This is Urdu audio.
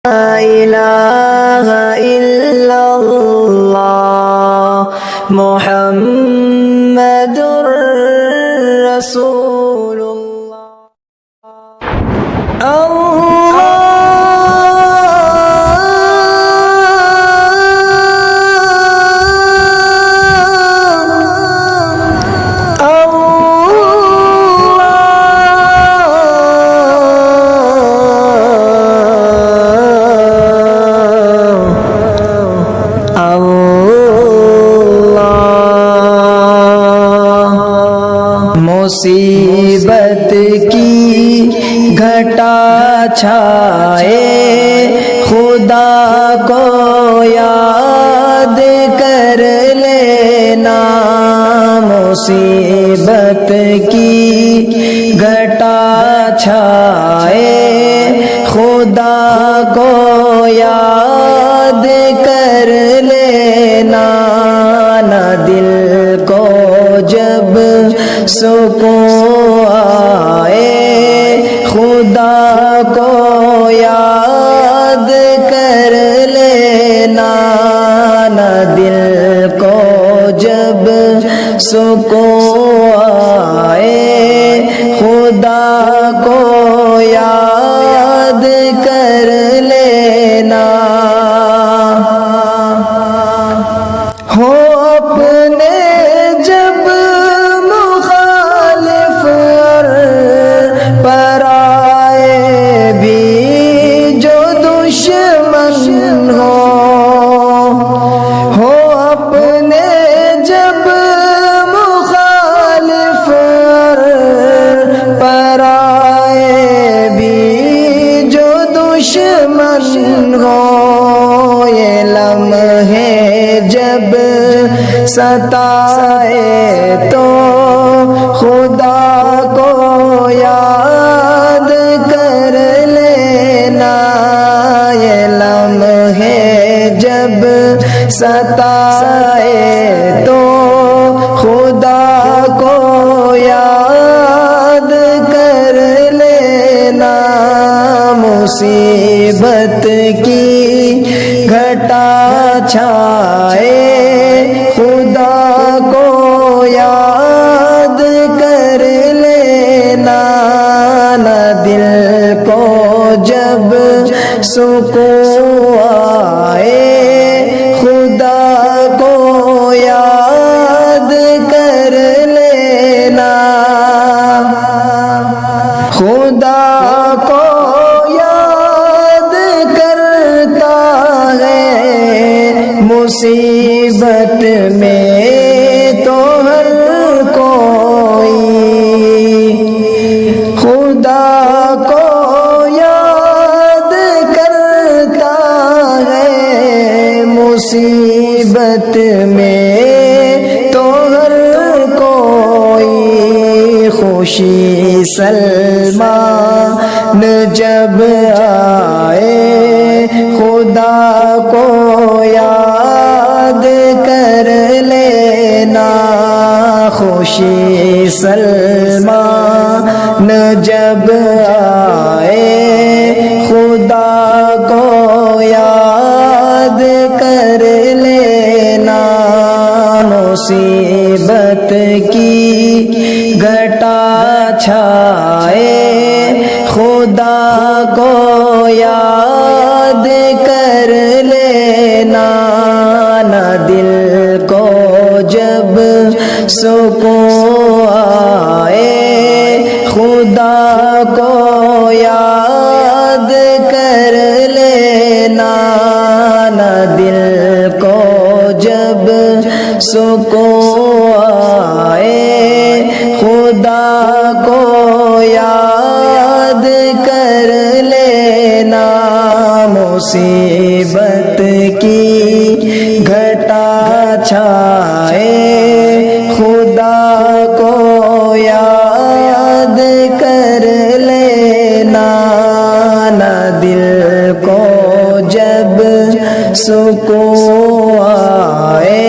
إله إلا الله محمد رسول الله مصیبت کی گھٹا چھائے خدا کو یاد کر لینا مصیبت کی گھٹا چھائے خدا کو یاد کر لینا نہ دل کو جب سکون آئے خدا کو یاد کر لینا نہ دل کو جب سکون آئے خدا کو یاد کر لینا ہو اپنے جب پر آئے بھی جو دشمن ہو اپنے جب مخالف پر آئے بھی جو دشمن ہو یہ لمحے جب ستائے تو خدا کو یاد کر لینا یہ لمحے جب ستائے تو خدا کو یاد کر لینا مصیبت کی گھٹا چھائے خدا کو یاد کر لینا نہ دل کو جب سکون آئے خدا کو یاد کر لینا خدا کو یاد کرتا ہے مصیبت میں تو ہر کوئی خدا کو یاد کرتا ہے مصیبت میں تو ہر کوئی خوشی سلمان جب آئے خدا کو یاد کر لینا خوشی سلمان جب آئے خدا کو یاد کر لینا مصیبت کی گھٹا چھائے خدا کو یاد کر لینا نہ دل کو جب سکون آئے خدا کو یاد کر لینا نہ دل کو جب سکون آئے خدا کو یاد کر لینا مصیبت کی گھٹا چھائے خدا کو یاد کر لینا نہ دل کو جب سکون آئے